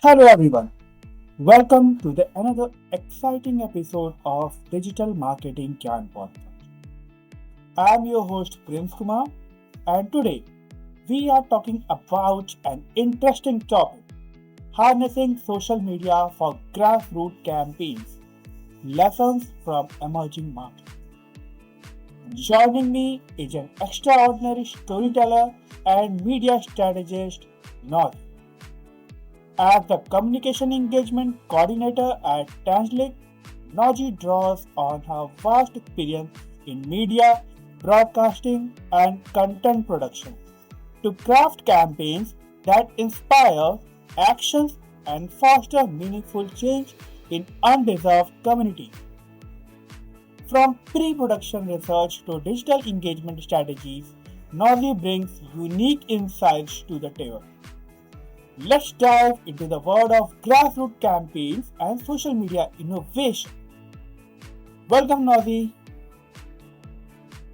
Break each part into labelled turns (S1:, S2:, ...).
S1: Hello everyone. Welcome to the another exciting episode of Digital Marketing Can Podcast. I am your host Prince Kumar, and today we are talking about an interesting topic: harnessing social media for grassroots campaigns. Lessons from emerging markets. Joining me is an extraordinary storyteller and media strategist, Nozi. As the Communication Engagement Coordinator at Tangelic, Nozi draws on her vast experience in media, broadcasting, and content production to craft campaigns that inspire actions and foster meaningful change in undeserved communities. From pre-production research to digital engagement strategies, Nozi brings unique insights to the table. Let's dive into the world of grassroots campaigns and social media innovation. Welcome, Nozi.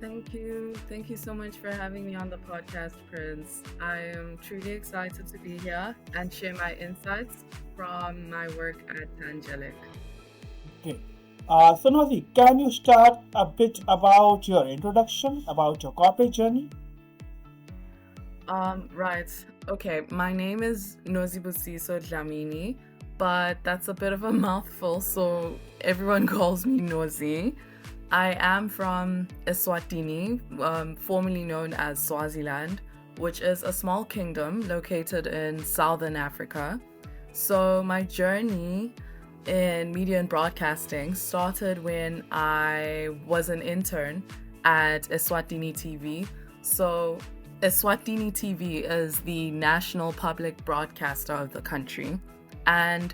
S2: Thank you. Thank you so much for having me on the podcast, Prince. I am truly excited to be here and share my insights from my work at Tangelic.
S1: Okay. So, Nozi, can you start a bit about your introduction, about your corporate journey?
S2: Right. Okay, my name is Nozi Dlamini, but that's a bit of a mouthful, so everyone calls me Nozi. I am from Eswatini, formerly known as Swaziland, which is a small kingdom located in southern Africa. So my journey in media and broadcasting started when I was an intern at Eswatini TV. So Eswatini TV is the national public broadcaster of the country. And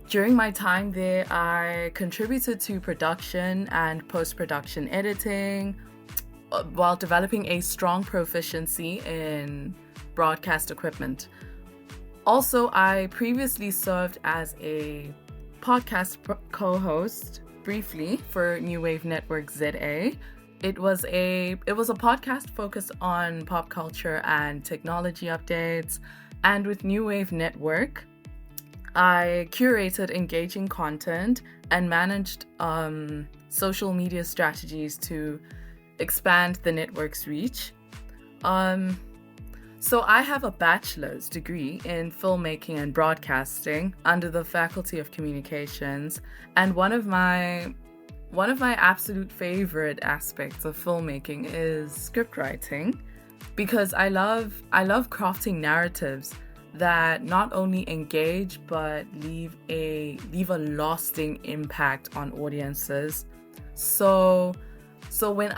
S2: during my time there, I contributed to production and post-production editing while developing a strong proficiency in broadcast equipment. Also, I previously served as a podcast co-host briefly for New Wave Network ZA. It was a podcast focused on pop culture and technology updates, and with New Wave Network, I curated engaging content and managed social media strategies to expand the network's reach. So I have a bachelor's degree in filmmaking and broadcasting under the Faculty of Communications, and one of my absolute favorite aspects of filmmaking is script writing, because I love crafting narratives that not only engage but leave a lasting impact on audiences. So when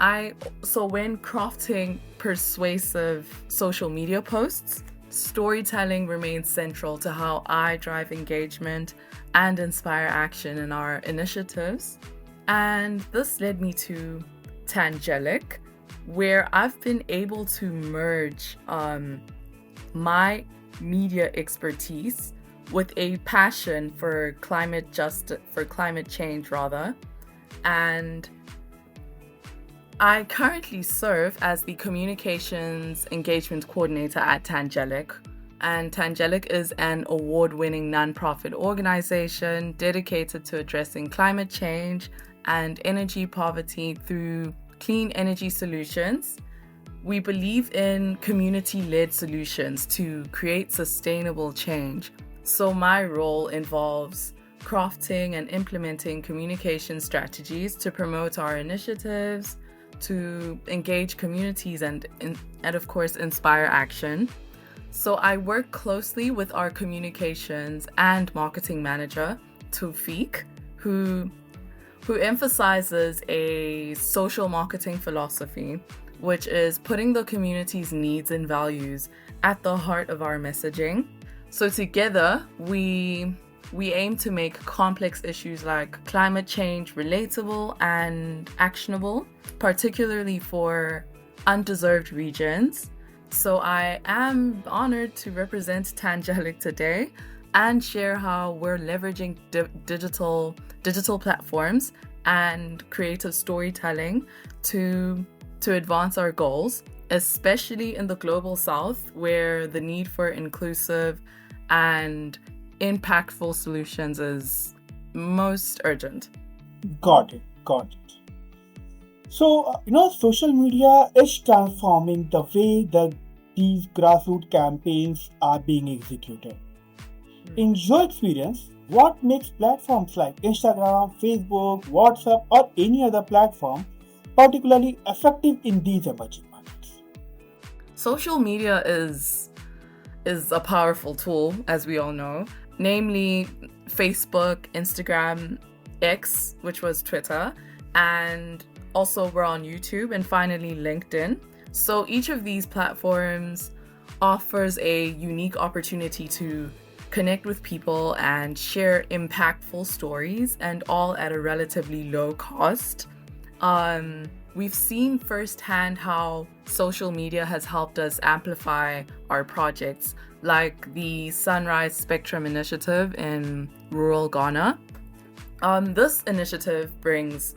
S2: crafting persuasive social media posts, storytelling remains central to how I drive engagement and inspire action in our initiatives. And this led me to Tangelic, where I've been able to merge my media expertise with a passion for climate change rather. And I currently serve as the Communications Engagement Coordinator at Tangelic. And Tangelic is an award-winning nonprofit organization dedicated to addressing climate change and energy poverty through clean energy solutions. We believe in community-led solutions to create sustainable change. So my role involves crafting and implementing communication strategies to promote our initiatives, to engage communities and of course inspire action. So I work closely with our communications and marketing manager, Tufik, who emphasizes a social marketing philosophy, which is putting the community's needs and values at the heart of our messaging. So together, we aim to make complex issues like climate change relatable and actionable, particularly for underserved regions. So I am honored to represent Tangelic today and share how we're leveraging digital platforms and creative storytelling to advance our goals, especially in the global south, where the need for inclusive and impactful solutions is most urgent.
S1: Got it. Got it. So, social media is transforming the way these grassroots campaigns are being executed. In your experience, what makes platforms like Instagram, Facebook, WhatsApp, or any other platform particularly effective in these emerging markets?
S2: Social media is a powerful tool, as we all know, namely Facebook, Instagram, X, which was Twitter, and also we're on YouTube, and finally LinkedIn. So each of these platforms offers a unique opportunity to connect with people and share impactful stories, and all at a relatively low cost. We've seen firsthand how social media has helped us amplify our projects, like the Sunrise Spectrum Initiative in rural Ghana. This initiative brings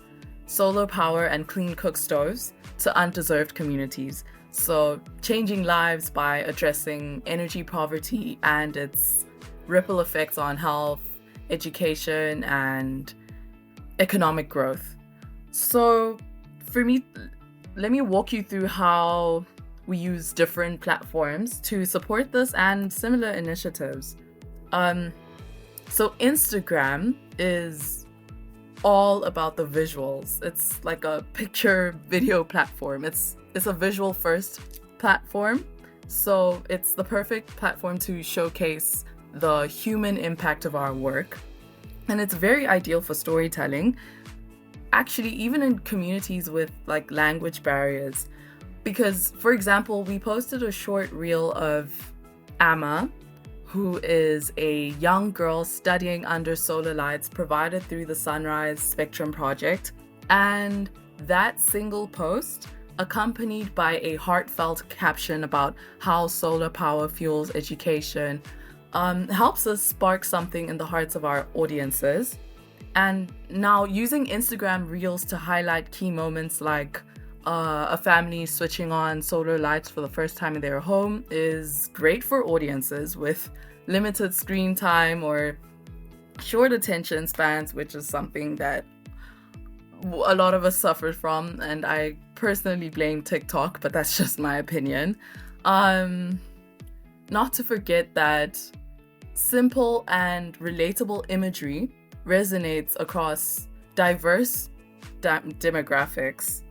S2: solar power and clean cook stoves to underserved communities, so changing lives by addressing energy poverty and its ripple effects on health, education, and economic growth. So for me, let me walk you through how we use different platforms to support this and similar initiatives. So Instagram is all about the visuals. It's like a picture video platform. It's a visual first platform. So it's the perfect platform to showcase the human impact of our work. And it's very ideal for storytelling. Actually, even in communities with like language barriers. Because, for example, we posted a short reel of Amma, who is a young girl studying under solar lights provided through the Sunrise Spectrum project. And that single post, accompanied by a heartfelt caption about how solar power fuels education, helps us spark something in the hearts of our audiences. And now using Instagram Reels to highlight key moments like a family switching on solar lights for the first time in their home is great for audiences with limited screen time or short attention spans, which is something that a lot of us suffered from, and I personally blame TikTok, but that's just my opinion. Not to forget that simple and relatable imagery resonates across diverse demographics.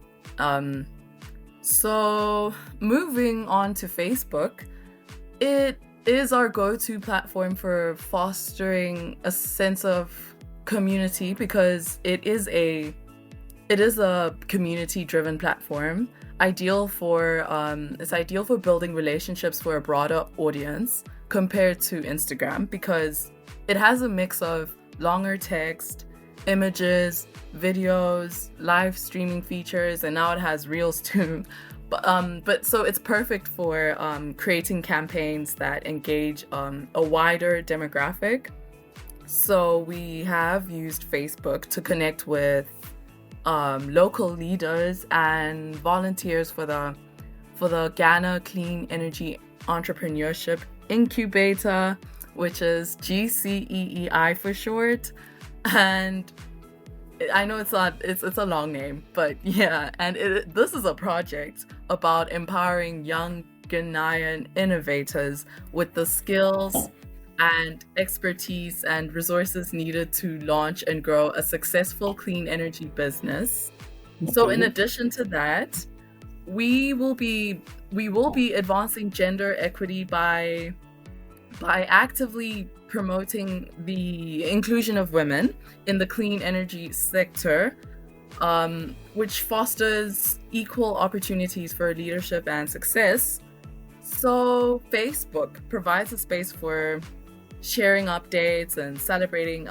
S2: So moving on to Facebook, it is our go-to platform for fostering a sense of community because it is a community-driven platform. It's ideal for building relationships for a broader audience compared to Instagram because it has a mix of longer text, images, videos, live streaming features, and now it has Reels too. But so it's perfect for creating campaigns that engage a wider demographic. So we have used Facebook to connect with local leaders and volunteers for the Ghana Clean Energy Entrepreneurship Incubator, which is GCEEI for short. And I know it's a long name, but yeah, and this is a project about empowering young Ghanaian innovators with the skills and expertise and resources needed to launch and grow a successful clean energy business. So in addition to that, we will be advancing gender equity by actively promoting the inclusion of women in the clean energy sector, which fosters equal opportunities for leadership and success. So Facebook provides a space for sharing updates and celebrating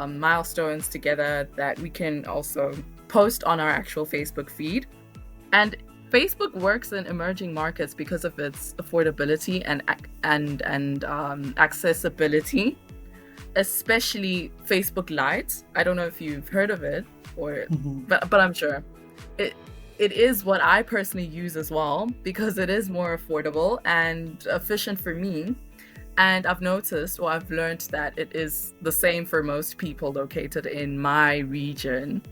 S2: milestones together that we can also post on our actual Facebook feed. And Facebook works in emerging markets because of its affordability and accessibility, especially Facebook Lite. I don't know if you've heard of it, but I'm sure it is what I personally use as well because it is more affordable and efficient for me. And I've noticed, or I've learned, that it is the same for most people located in my region.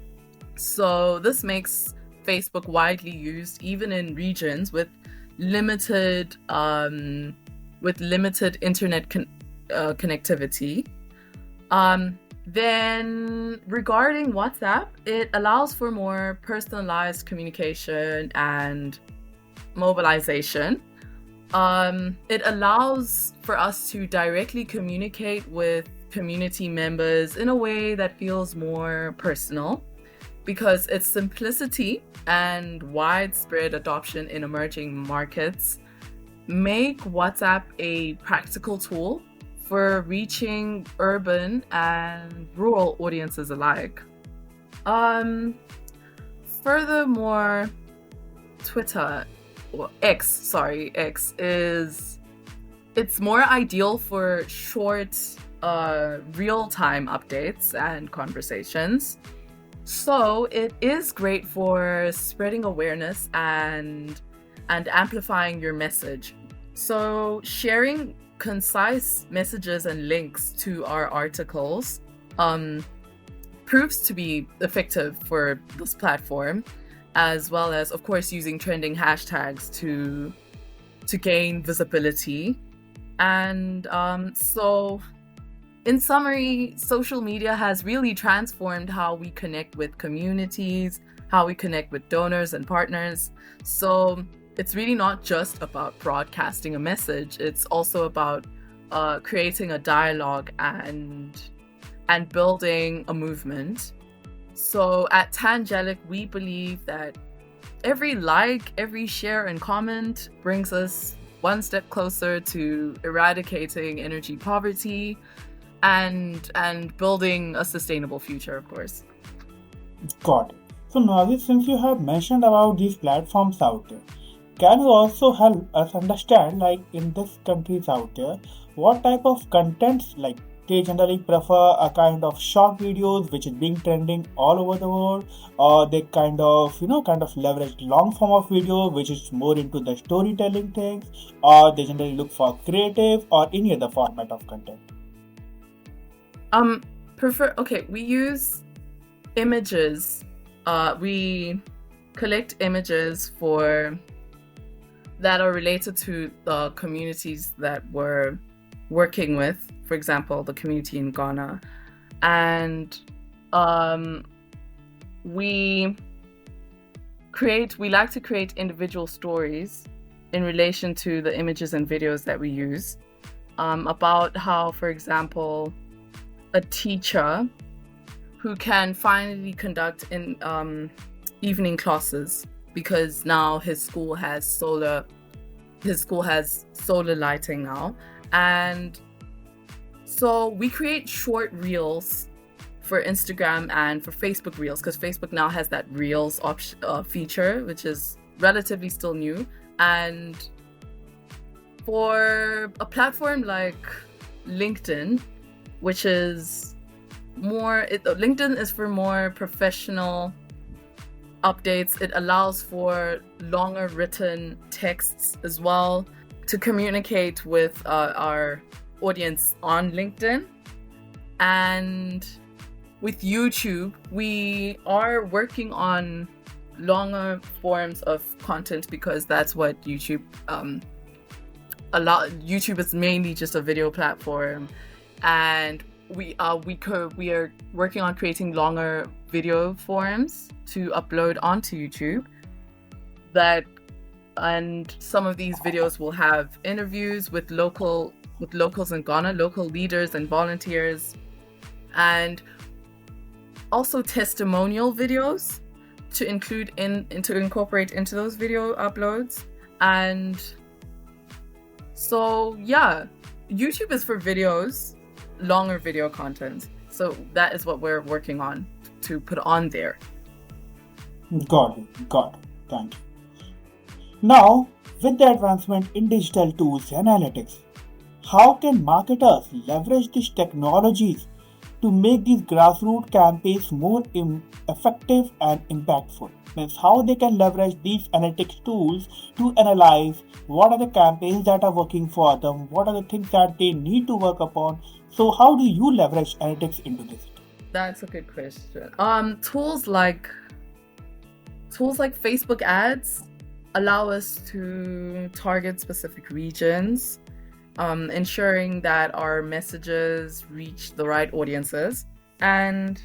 S2: So this makes Facebook widely used even in regions with limited internet connectivity. Then regarding WhatsApp, it allows for more personalized communication and mobilization. It allows for us to directly communicate with community members in a way that feels more personal, because its simplicity and widespread adoption in emerging markets make WhatsApp a practical tool for reaching urban and rural audiences alike. Furthermore, Twitter, or X it's more ideal for short, real-time updates and conversations. So it is great for spreading awareness and amplifying your message. So sharing concise messages and links to our articles proves to be effective for this platform, as well as, of course, using trending hashtags to gain visibility. And so in summary, social media has really transformed how we connect with communities, how we connect with donors and partners. So it's really not just about broadcasting a message. It's also about creating a dialogue and building a movement. So at Tangelic, we believe that every like, every share and comment brings us one step closer to eradicating energy poverty and building a sustainable future, of course.
S1: Got it. So Nozi, since you have mentioned about these platforms out there, can you also help us understand, like in these countries out there, what type of contents, like they generally prefer a kind of short videos which is being trending all over the world, or they kind of leverage long form of video which is more into the storytelling things, or they generally look for creative or any other format of content?
S2: We use images. We collect images that are related to the communities that we're working with, for example, the community in Ghana. And we like to create individual stories in relation to the images and videos that we use, about how, for example, a teacher who can finally conduct in evening classes because now his school has solar lighting now. And so we create short reels for Instagram and for Facebook Reels, because Facebook now has that Reels feature, which is relatively still new. And for a platform like LinkedIn, which is LinkedIn is for more professional updates. It allows for longer written texts as well to communicate with our audience on LinkedIn. And with YouTube, we are working on longer forms of content, because that's what YouTube YouTube is mainly just a video platform, and we are working on creating longer video forms to upload onto YouTube. And some of these videos will have interviews with locals in Ghana, local leaders and volunteers, and also testimonial videos to incorporate into those video uploads. And so YouTube is for videos, longer video content. So that is what we're working on to put on there.
S1: Got it. Thank you. Now, with the advancement in digital tools and analytics, how can marketers leverage these technologies to make these grassroots campaigns more effective and impactful? means how they can leverage these analytics tools to analyze what are the campaigns that are working for them, what are the things that they need to work upon. So how do you leverage analytics into this?
S2: That's a good question. Tools like Facebook ads allow us to target specific regions, ensuring that our messages reach the right audiences. And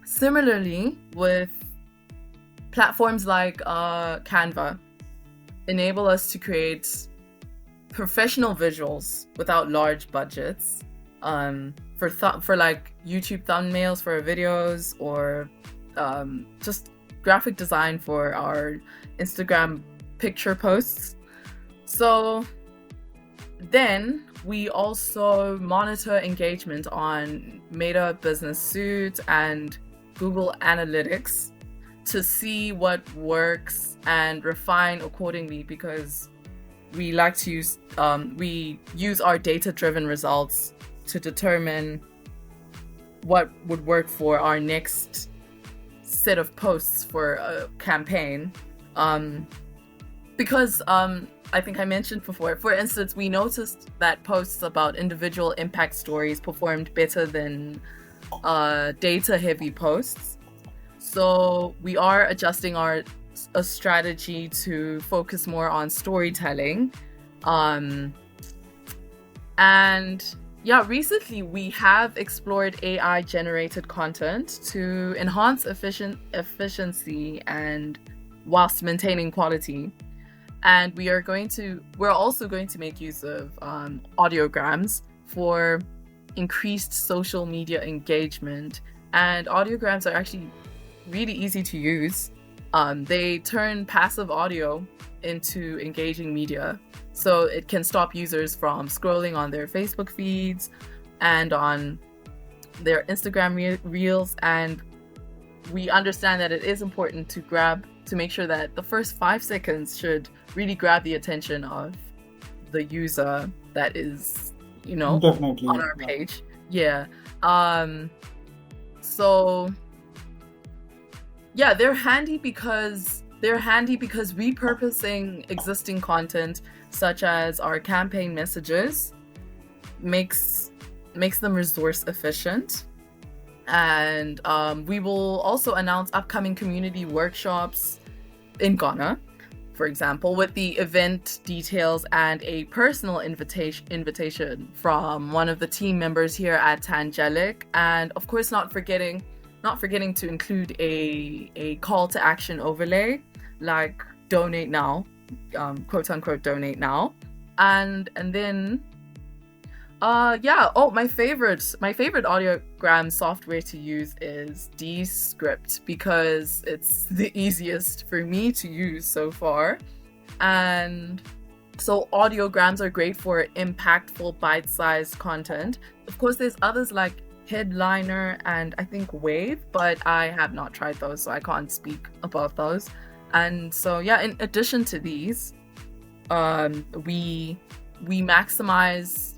S2: similarly, with platforms like Canva, enable us to create professional visuals without large budgets, for like YouTube thumbnails for our videos, or just graphic design for our Instagram picture posts. So then we also monitor engagement on Meta Business Suite and Google Analytics to see what works and refine accordingly, because we like to use our data-driven results to determine what would work for our next set of posts for a campaign. Because I think I mentioned before, for instance, we noticed that posts about individual impact stories performed better than data-heavy posts. So we are adjusting a strategy to focus more on storytelling. And yeah, recently we have explored AI-generated content to enhance efficiency and whilst maintaining quality. And we're also going to make use of audiograms for increased social media engagement. And audiograms are actually really easy to use. They turn passive audio into engaging media, so it can stop users from scrolling on their Facebook feeds and on their Instagram reels. And we understand that it is important to make sure that the first 5 seconds should really grab the attention of the user that is,
S1: Definitely
S2: on our page. Yeah. So yeah, they're handy because repurposing existing content, such as our campaign messages, makes them resource efficient. And we will also announce upcoming community workshops in Ghana, for example, with the event details and a personal invitation from one of the team members here at Tangelic. And of course, not forgetting to include a call to action overlay, like donate now, quote unquote donate now. And then my favorite audiogram software to use is Descript, because it's the easiest for me to use so far. And so audiograms are great for impactful bite-sized content. Of course, there's others like Headliner and I think Wave, but I have not tried those, so I can't speak about those. And so yeah, in addition to these, we maximize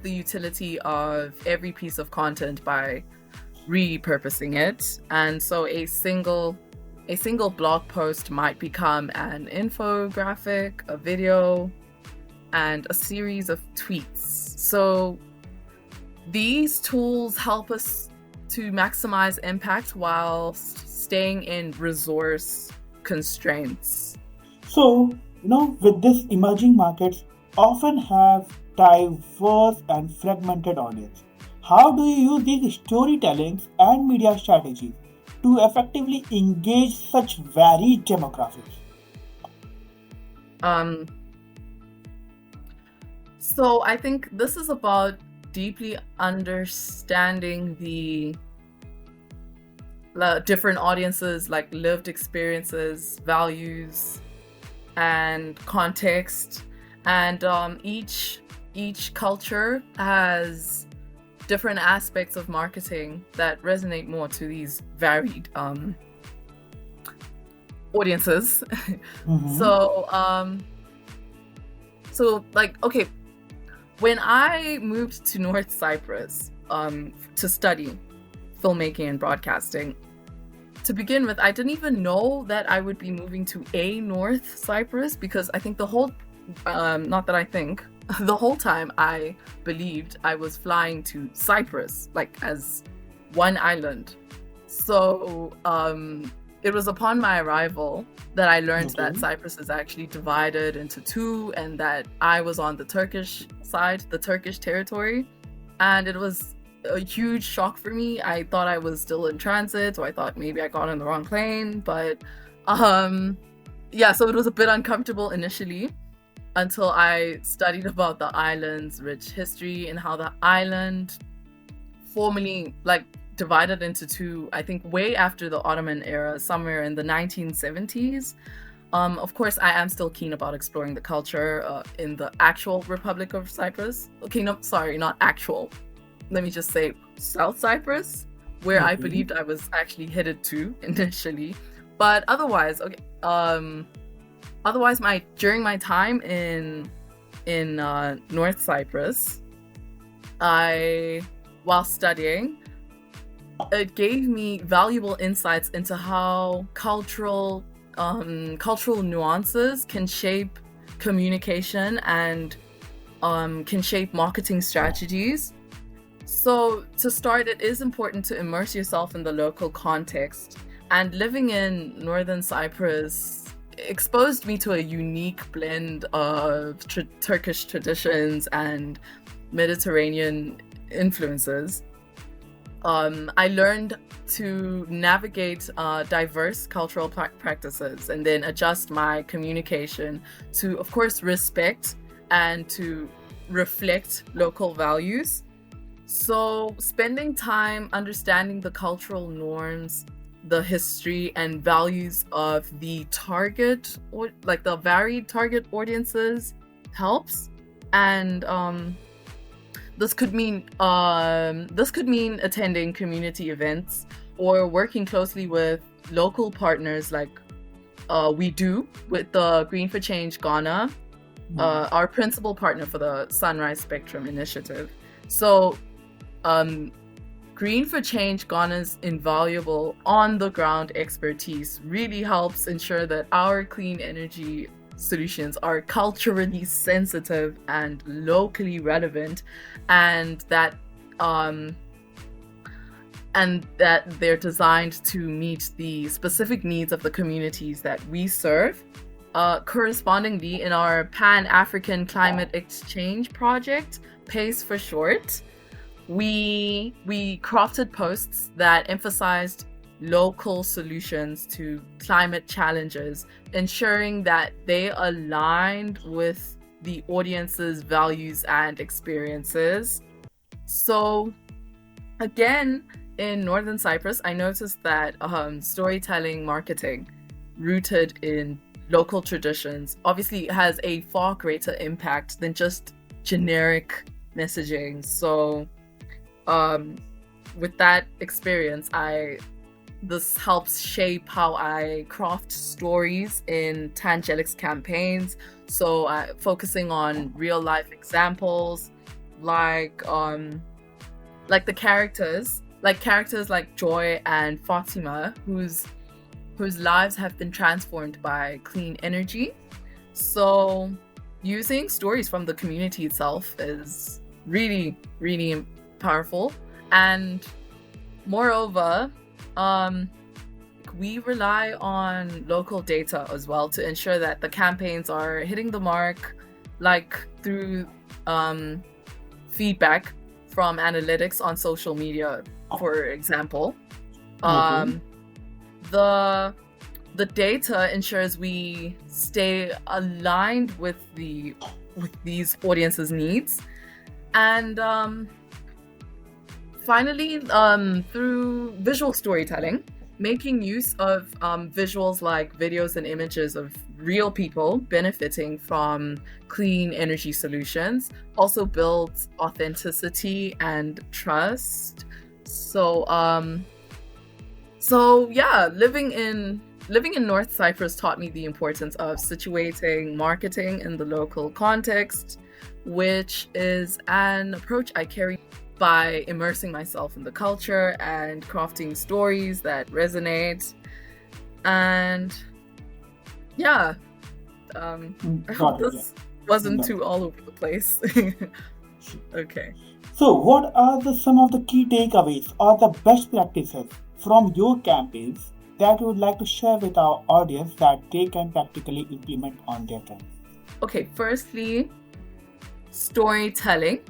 S2: the utility of every piece of content by repurposing it. And so a single blog post might become an infographic, a video, and a series of tweets. So these tools help us to maximize impact while staying in resource constraints.
S1: So, with this, emerging markets often have diverse and fragmented audience. How do you use these storytellings and media strategies to effectively engage such varied demographics?
S2: So I think this is about deeply understanding the different audiences, like lived experiences, values, and context. And each culture has different aspects of marketing that resonate more to these varied audiences.
S1: Mm-hmm.
S2: So okay, when I moved to North Cyprus to study filmmaking and broadcasting, to begin with, I didn't even know that I would be moving to a North Cyprus, because I think the whole, not that I think, the whole time I believed I was flying to Cyprus, like as one island. So it was upon my arrival that I learned that Cyprus is actually divided into two, and that I was on the Turkish side, the Turkish territory. And it was a huge shock for me. I thought I was still in transit, or I thought maybe I got on the wrong plane. But yeah, so it was a bit uncomfortable initially, until I studied about the island's rich history and how the island formally divided into two, I think way after the Ottoman era, somewhere in the 1970s. Of course, I am still keen about exploring the culture in the actual Republic of Cyprus. Okay, no, sorry, not actual. Let me just say South Cyprus, where I believed I was actually headed to initially. But otherwise, okay, during my time in North Cyprus, while studying, it gave me valuable insights into how cultural nuances can shape communication and can shape marketing strategies. So to start, it is important to immerse yourself in the local context. And living in Northern Cyprus exposed me to a unique blend of Turkish traditions and Mediterranean influences. I learned to navigate diverse cultural practices, and then adjust my communication to, of course, respect and to reflect local values. So spending time understanding the cultural norms, the history and values of the target, or the varied target audiences, helps. And this could mean attending community events or working closely with local partners, like we do with the Green for Change Ghana, our principal partner for the Sunrise Spectrum Initiative. So Green for Change Ghana's invaluable on-the-ground expertise really helps ensure that our clean energy solutions are culturally sensitive and locally relevant, and that they're designed to meet the specific needs of the communities that we serve. Correspondingly, in our Pan-African Climate Exchange Project, PACE for short, we crafted posts that emphasized local solutions to climate challenges, ensuring that they aligned with the audience's values and experiences. So again, in Northern Cyprus, I noticed that storytelling marketing rooted in local traditions obviously has a far greater impact than just generic messaging. So with that experience, this helps shape how I craft stories in Tangelic's campaigns. So focusing on real life examples, like the characters like Joy and Fatima, whose lives have been transformed by clean energy. So using stories from the community itself is really, really powerful. And moreover, we rely on local data as well to ensure that the campaigns are hitting the mark, through feedback from analytics on social media, for example. The data ensures we stay aligned with these audiences' needs. And finally, through visual storytelling, making use of visuals like videos and images of real people benefiting from clean energy solutions also builds authenticity and trust. So yeah, living in North Cyprus taught me the importance of situating marketing in the local context, which is an approach I carry by immersing myself in the culture and crafting stories that resonate. And yeah, I hope
S1: Got it.
S2: this wasn't
S1: Got it.
S2: too all over the place. Okay.
S1: So, what are some of the key takeaways or the best practices from your campaigns that you would like to share with our audience that they can practically implement on their campaigns?
S2: Okay, firstly, storytelling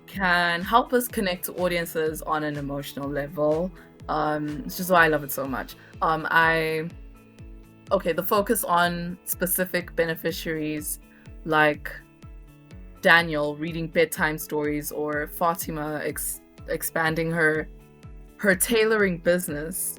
S2: can help us connect to audiences on an emotional level. It's just why I love it so much. The focus on specific beneficiaries like Daniel reading bedtime stories, or Fatima expanding her tailoring business,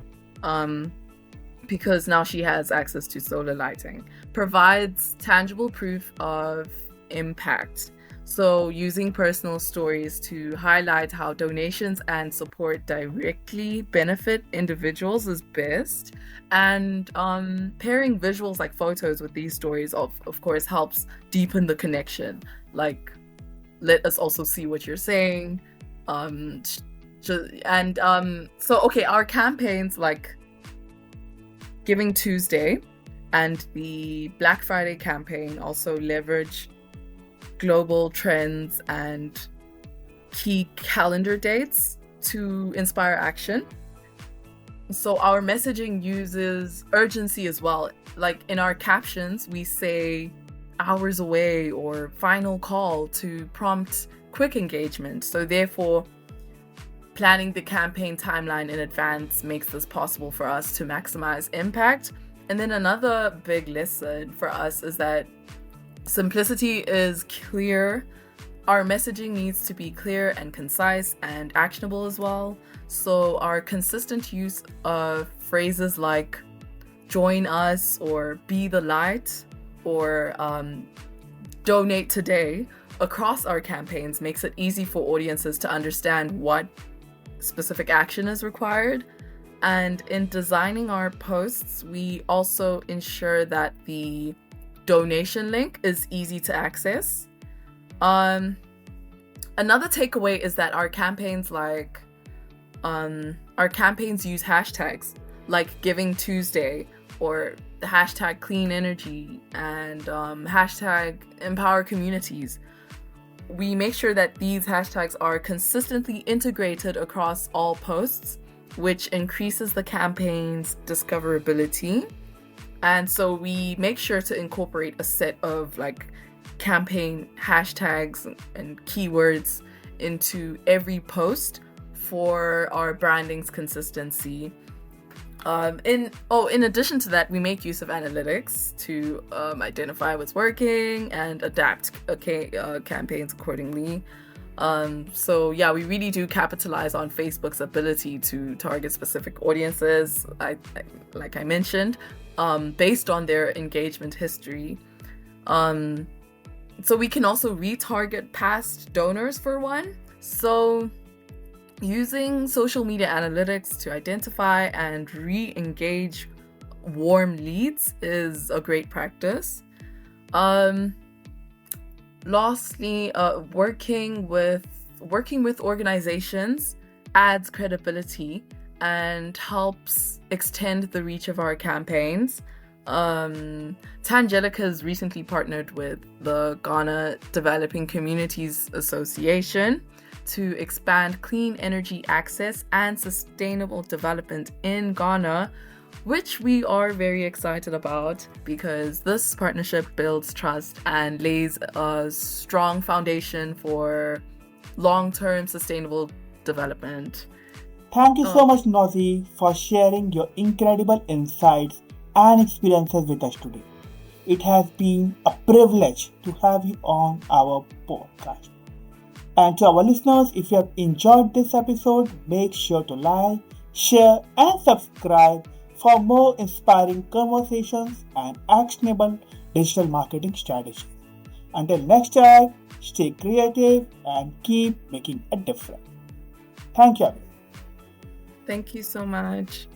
S2: because now she has access to solar lighting, provides tangible proof of impact. So using personal stories to highlight how donations and support directly benefit individuals is best. And pairing visuals like photos with these stories of course helps deepen the connection. Like, let us also see what you're saying. Our campaigns like Giving Tuesday and the Black Friday campaign also leverage global trends and key calendar dates to inspire action. So our messaging uses urgency as well. Like in our captions, we say hours away or final call to prompt quick engagement. So therefore, planning the campaign timeline in advance makes this possible for us to maximize impact. And then another big lesson for us is that simplicity is clear. Our messaging needs to be clear and concise and actionable as well. So our consistent use of phrases like join us or be the light or donate today across our campaigns makes it easy for audiences to understand what specific action is required. And in designing our posts, we also ensure that the donation link is easy to access. Another takeaway is that our campaigns use hashtags like Giving Tuesday or the hashtag Clean Energy and hashtag Empower Communities. We make sure that these hashtags are consistently integrated across all posts, which increases the campaign's discoverability. And so we make sure to incorporate a set of campaign hashtags and keywords into every post for our branding's consistency. In addition to that, we make use of analytics to identify what's working and adapt campaigns accordingly. We really do capitalize on Facebook's ability to target specific audiences, like I mentioned, based on their engagement history. So we can also retarget past donors for one. So using social media analytics to identify and re-engage warm leads is a great practice. Lastly, working with organizations adds credibility and helps extend the reach of our campaigns. Tangelic has recently partnered with the Ghana Developing Communities Association to expand clean energy access and sustainable development in Ghana, which we are very excited about because this partnership builds trust and lays a strong foundation for long-term sustainable development.
S1: Thank you so much, Nozi, for sharing your incredible insights and experiences with us today. It has been a privilege to have you on our podcast. And to our listeners, if you have enjoyed this episode, make sure to like, share, and subscribe for more inspiring conversations and actionable digital marketing strategies. Until next time, stay creative and keep making a difference. Thank you.
S2: Thank you so much.